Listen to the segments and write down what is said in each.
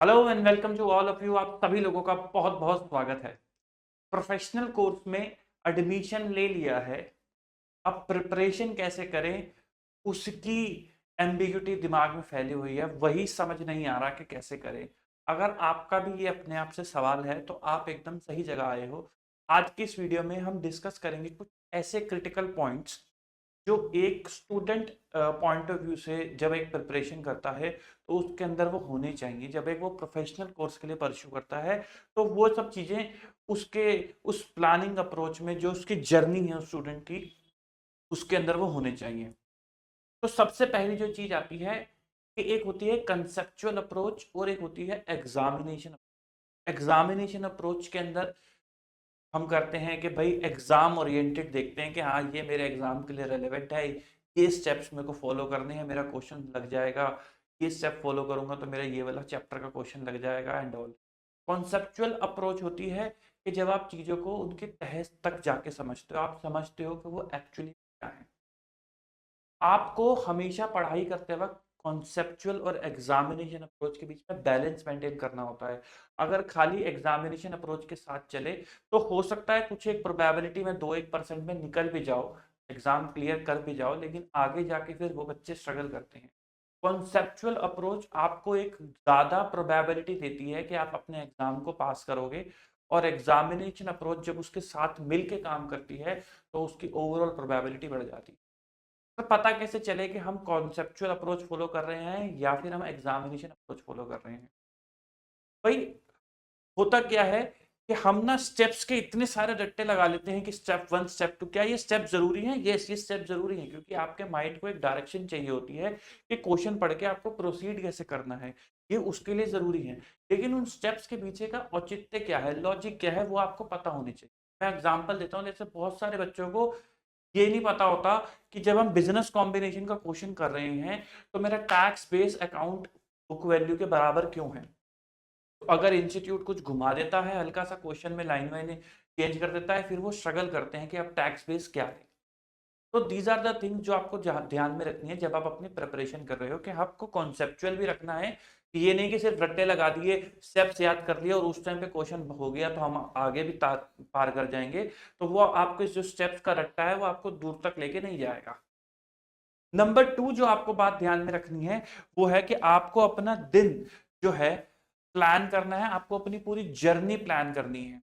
Hello and welcome to all of you. आप सभी लोगों का बहुत बहुत स्वागत है। प्रोफेशनल कोर्स में एडमिशन ले लिया है, अब प्रिपरेशन कैसे करें उसकी एम्बिग्यूटी दिमाग में फैली हुई है, वही समझ नहीं आ रहा कि कैसे करें। अगर आपका भी ये अपने आप से सवाल है तो आप एकदम सही जगह आए हो। आज की इस वीडियो में हम डिस्कस करेंगे कुछ ऐसे क्रिटिकल पॉइंट्स जो एक स्टूडेंट पॉइंट ऑफ व्यू से जब एक प्रिपरेशन करता है तो उसके अंदर वो होने चाहिए। जब एक वो प्रोफेशनल कोर्स के लिए परस्यू करता है तो वो सब चीज़ें उसके उस प्लानिंग अप्रोच में जो उसकी जर्नी है उस स्टूडेंट की, उसके अंदर वो होने चाहिए। तो सबसे पहली जो चीज़ आती है कि एक होती है कंसेप्चुअल अप्रोच और एक होती है एग्जामिनेशन। एग्जामिनेशन अप्रोच के अंदर हम करते हैं कि भाई एग्जाम ओरिएंटेड देखते हैं कि हाँ ये मेरे एग्जाम के लिए रेलेवेंट है, ये स्टेप्स मेरे को फॉलो करने हैं, मेरा क्वेश्चन लग जाएगा, ये स्टेप फॉलो करूंगा तो मेरा ये वाला चैप्टर का क्वेश्चन लग जाएगा एंड ऑल। कॉन्सेप्चुअल अप्रोच होती है कि जब आप चीज़ों को उनके तह तक जाके समझते हो, आप समझते हो कि वो एक्चुअली क्या है। आपको हमेशा पढ़ाई करते वक्त कॉन्सेप्चुअल और एग्जामिनेशन अप्रोच के बीच में बैलेंस मेंटेन करना होता है। अगर खाली एग्जामिनेशन अप्रोच के साथ चले तो हो सकता है कुछ एक प्रोबेबिलिटी में 2-1% में निकल भी जाओ, एग्जाम क्लियर कर भी जाओ, लेकिन आगे जाके फिर वो बच्चे स्ट्रगल करते हैं। कॉन्सेप्चुअल अप्रोच आपको एक ज़्यादा प्रोबेबिलिटी देती है कि आप अपने एग्जाम को पास करोगे, और एग्जामिनेशन अप्रोच जब उसके साथ मिल के काम करती है तो उसकी ओवरऑल प्रोबेबिलिटी बढ़ जाती है। तो पता कैसे चले कि हम कॉन्सेप्चुअल अप्रोच फॉलो कर रहे हैं या फिर हम एग्जामिनेशन अप्रोच फॉलो कर रहे हैं। भाई होता क्या है कि हम ना स्टेप्स के इतने सारे रट्टे लगा लेते हैं कि स्टेप वन स्टेप टू, क्या ये स्टेप जरूरी है? यस, ये स्टेप जरूरी है क्योंकि आपके माइंड को एक डायरेक्शन चाहिए होती है कि क्वेश्चन पढ़ के आपको प्रोसीड कैसे करना है, ये उसके लिए जरूरी है। लेकिन उन स्टेप्स के पीछे का औचित्य क्या है, लॉजिक क्या है, वो आपको पता होनी चाहिए। मैं एग्जांपल देता हूँ, जैसे बहुत सारे बच्चों को ये नहीं पता होता कि जब हम बिजनेस कॉम्बिनेशन का क्वेश्चन कर रहे हैं तो मेरा tax base account book value के बराबर क्यों है। तो अगर इंस्टीट्यूट कुछ घुमा देता है, हल्का सा क्वेश्चन में लाइन वाइन चेंज कर देता है, फिर वो स्ट्रगल करते हैं कि अब टैक्स बेस क्या है। तो दीज आर द थिंग जो आपको ध्यान में रखनी है जब आप अपनी प्रिपरेशन कर रहे हो, कि आपको कॉन्सेप्चुअल भी रखना है कि ये नहीं कि सिर्फ रट्टे लगा दिए, स्टेप्स याद कर लिए और उस टाइम पे क्वेश्चन हो गया तो हम आगे भी पार कर जाएंगे। तो वो आपके जो स्टेप्स का रट्टा है वो आपको दूर तक लेके नहीं जाएगा। नंबर टू जो आपको बात ध्यान में रखनी है वो है कि आपको अपना दिन जो है प्लान करना है, आपको अपनी पूरी जर्नी प्लान करनी है।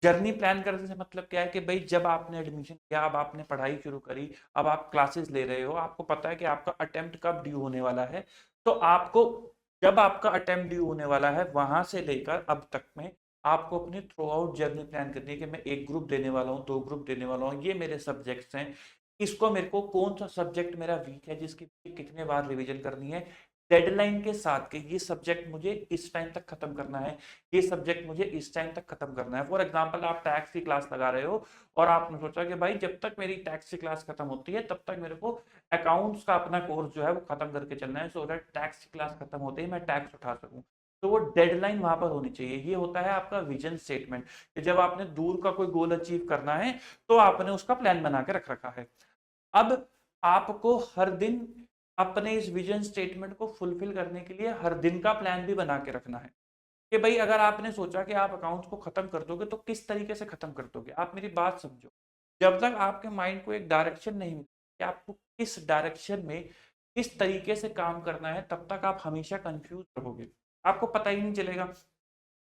जर्नी प्लान करने से मतलब क्या है कि भाई जब आपने एडमिशन किया, अब आपने पढ़ाई शुरू करी, अब आप क्लासेस ले रहे हो, आपको पता है कि आपका अटेम्प्ट कब ड्यू होने वाला है। तो आपको जब आपका अटेम्प्ट ड्यू होने वाला है वहां से लेकर अब तक में आपको अपनी थ्रू आउट जर्नी प्लान करनी है कि मैं एक ग्रुप देने वाला हूँ, दो ग्रुप देने वाला हूँ, ये मेरे सब्जेक्ट्स हैं, इसको मेरे को कौन सा सब्जेक्ट मेरा वीक है जिसकी कितने बार रिवीजन करनी है, डेडलाइन के साथ कि ये सब्जेक्ट मुझे इस टाइम तक खत्म करना है, ये सब्जेक्ट मुझे इस टाइम तक खत्म करना है। फॉर एग्जांपल आप टैक्स की क्लास लगा रहे हो और आपने सोचा कि भाई जब तक मेरी टैक्स की क्लास खत्म होती है तब तक मेरे को अकाउंट्स का अपना कोर्स जो है वो खत्म करके चलना है, सो दैट टैक्स की क्लास खत्म होते ही मैं टैक्स उठा सकूं। तो वो डेडलाइन वहां पर होनी चाहिए। ये होता है आपका विजन स्टेटमेंट कि जब आपने दूर का कोई गोल अचीव करना है तो आपने उसका प्लान बना के रख रखा है। अब आपको हर दिन अपने इस विजन स्टेटमेंट को फुलफिल करने के लिए हर दिन का प्लान भी बना के रखना है कि भाई अगर आपने सोचा कि आप अकाउंट्स को खत्म कर दोगे तो किस तरीके से खत्म कर दोगे। आप मेरी बात समझो, जब तक आपके माइंड को एक डायरेक्शन नहीं मिलती कि आपको किस डायरेक्शन में किस तरीके से काम करना है, तब तक आप हमेशा कंफ्यूज रहोगे, आपको पता ही नहीं चलेगा।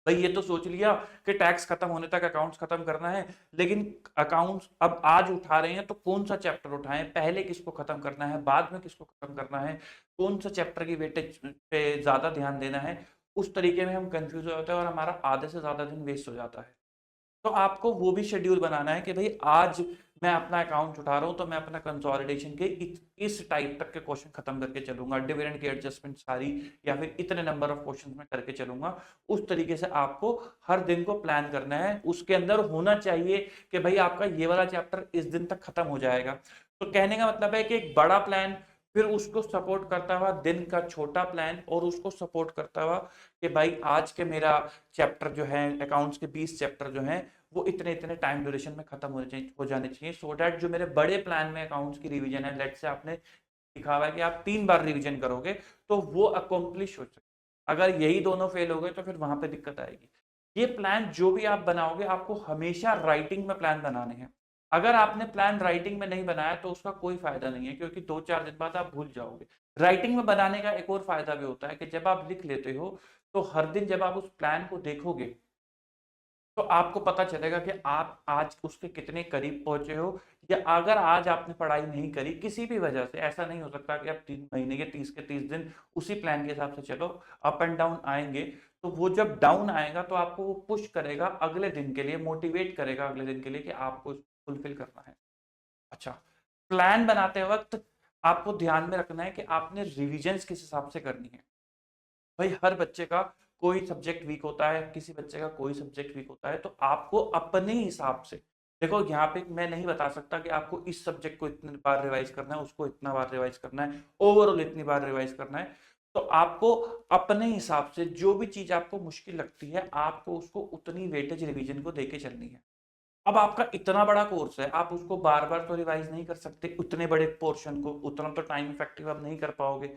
भाई ये तो सोच लिया कि टैक्स खत्म होने तक अकाउंट्स खत्म करना है, लेकिन अकाउंट्स अब आज उठा रहे हैं तो कौन सा चैप्टर उठाएं, पहले किसको खत्म करना है, बाद में किसको खत्म करना है, कौन सा चैप्टर की वेटेज पे ज्यादा ध्यान देना है। उस तरीके में हम कंफ्यूज हो जाते हैं और हमारा आधे से ज्यादा दिन वेस्ट हो जाता है। तो आपको वो भी शेड्यूल बनाना है कि भाई आज मैं अपना अकाउंट उठा रहा हूँ तो मैं अपना कंसोलिडेशन के इस टाइप तक के क्वेश्चन खत्म करके चलूंगा, डिविडेंड की एडजस्टमेंट सारी, या फिर इतने नंबर ऑफ क्वेश्चन में करके चलूंगा। उस तरीके से आपको हर दिन को प्लान करना है, उसके अंदर होना चाहिए कि भाई आपका ये वाला चैप्टर इस दिन तक खत्म हो जाएगा। तो कहने का मतलब है कि एक बड़ा प्लान, फिर उसको सपोर्ट करता हुआ दिन का छोटा प्लान, और उसको सपोर्ट करता हुआ कि भाई आज के मेरा चैप्टर जो है अकाउंट्स के 20 चैप्टर जो हैं वो इतने इतने टाइम ड्यूरेशन में खत्म हो जाने चाहिए, सो दैट जो मेरे बड़े प्लान में अकाउंट्स की रिवीजन है, लेट से आपने लिखा हुआ है कि आप 3 बार रिवीजन करोगे, तो वो अकम्प्लिश हो सके। अगर यही दोनों फेल हो गए तो फिर वहां पे दिक्कत आएगी। ये प्लान जो भी आप बनाओगे आपको हमेशा राइटिंग में प्लान बनाने हैं। अगर आपने प्लान राइटिंग में नहीं बनाया तो उसका कोई फायदा नहीं है, क्योंकि 2-4 दिन बाद आप भूल जाओगे। राइटिंग में बनाने का एक और फायदा भी होता है कि जब आप लिख लेते हो तो हर दिन जब आप उस प्लान को देखोगे तो आपको पता चलेगा कि आप आज उसके कितने करीब पहुंचे हो। या अगर आज आपने पढ़ाई नहीं करी किसी भी वजह से, ऐसा नहीं हो सकता कि आप 3 महीने के 30 उसी प्लान के हिसाब से चलो, अप एंड डाउन आएंगे। तो वो जब डाउन आएगा तो आपको वो पुश करेगा अगले दिन के लिए, मोटिवेट करेगा अगले दिन के लिए कि आपको फुलफिल करना है। अच्छा, प्लान बनाते वक्त आपको ध्यान में रखना है कि आपने रिविजन्स किस हिसाब से करनी है। भाई हर बच्चे का कोई सब्जेक्ट वीक होता है, किसी बच्चे का कोई सब्जेक्ट वीक होता है, तो आपको अपने हिसाब से देखो। यहाँ पे मैं नहीं बता सकता कि आपको इस सब्जेक्ट को इतनी बार रिवाइज करना है, उसको इतना बार रिवाइज करना है, ओवरऑल इतनी बार रिवाइज करना है। तो आपको अपने हिसाब से जो भी चीज आपको मुश्किल लगती है आपको उसको उतनी वेटेज रिवीजन को देके चलनी है। अब आपका इतना बड़ा कोर्स है, आप उसको बार बार तो रिवाइज नहीं कर सकते, उतने बड़े पोर्शन को उतना तो टाइम इफेक्टिव आप नहीं कर पाओगे।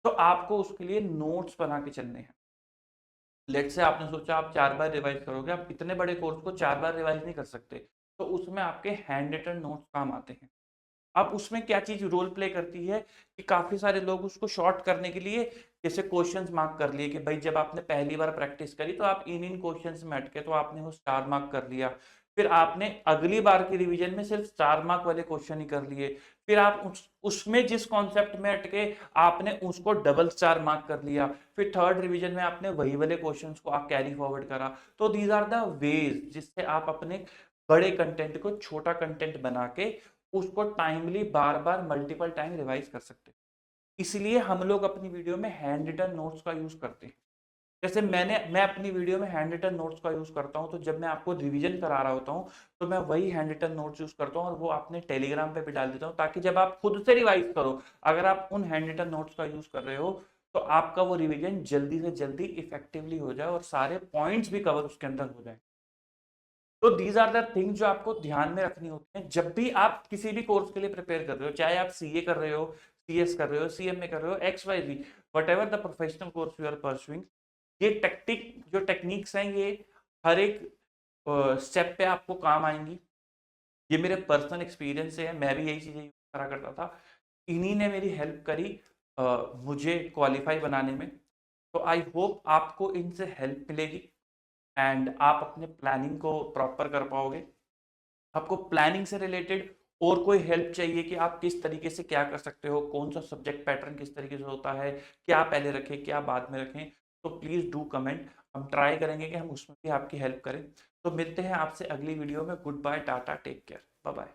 तो आपको उसके लिए नोट्स बना के चलने हैं। लेट से आपने सोचा आप 4 बार रिवाइज करोगे, आप इतने बड़े कोर्स को 4 बार रिवाइज नहीं कर सकते, तो उसमें आपके हैंड रिटन नोट्स काम आते हैं। अब उसमें क्या चीज रोल प्ले करती है कि काफी सारे लोग उसको शॉर्ट करने के लिए जैसे क्वेश्चंस मार्क कर लिए कि भाई जब आपने पहली बार प्रैक्टिस करी तो आप इन इन क्वेश्चंस में अटके तो आपने वो स्टार मार्क कर लिया। फिर आपने अगली बार की रिवीजन में सिर्फ स्टार मार्क वाले क्वेश्चन ही कर लिए। फिर आप उसमें जिस कॉन्सेप्ट में अटके आपने उसको डबल स्टार मार्क कर लिया। फिर थर्ड रिवीजन में आपने वही वाले क्वेश्चंस को आप कैरी फॉरवर्ड करा। तो दीज आर द वेज जिससे आप अपने बड़े कंटेंट को छोटा कंटेंट बना के उसको टाइमली बार बार मल्टीपल टाइम रिवाइज कर सकते हैं। इसलिए हम लोग अपनी वीडियो में हैंड रिटन नोट्स का यूज करते हैं। जैसे मैं अपनी वीडियो में हैंड रिटन नोट्स का यूज करता हूं, तो जब मैं आपको रिवीजन करा रहा होता हूं तो मैं वही हैंड रिटन नोट्स यूज करता हूं और वो अपने टेलीग्राम पे भी डाल देता हूं, ताकि जब आप खुद से रिवाइज करो, अगर आप उन हैंड रिटन नोट्स का यूज कर रहे हो तो आपका वो रिवीजन जल्दी से जल्दी इफेक्टिवली हो जाए और सारे पॉइंट्स भी कवर उसके अंदर हो जाए। तो दीज आर द थिंग्स जो आपको ध्यान में रखनी होती है जब भी आप किसी भी कोर्स के लिए प्रिपेयर कर रहे हो, चाहे आप सीए कर रहे हो, सीएस कर रहे हो, सीएमए कर रहे हो, X Y Z, whatever the professional course you are pursuing. ये जो टेक्निक्स हैं ये हर एक स्टेप पे आपको काम आएंगी। ये मेरे पर्सनल एक्सपीरियंस से है, मैं भी यही चीजें करा करता था। इन्हीं ने मेरी हेल्प करी मुझे क्वालिफाई बनाने में। तो आई होप आपको इनसे हेल्प मिलेगी एंड आप अपने प्लानिंग को प्रॉपर कर पाओगे। आपको प्लानिंग से रिलेटेड और कोई हेल्प चाहिए कि आप किस तरीके से क्या कर सकते हो, कौन सा सब्जेक्ट पैटर्न किस तरीके से होता है, क्या पहले रखें क्या बाद में रखें, तो प्लीज़ डू कमेंट। हम ट्राई करेंगे कि हम उसमें भी आपकी हेल्प करें। तो मिलते हैं आपसे अगली वीडियो में। Good bye, tata, take care, bye bye.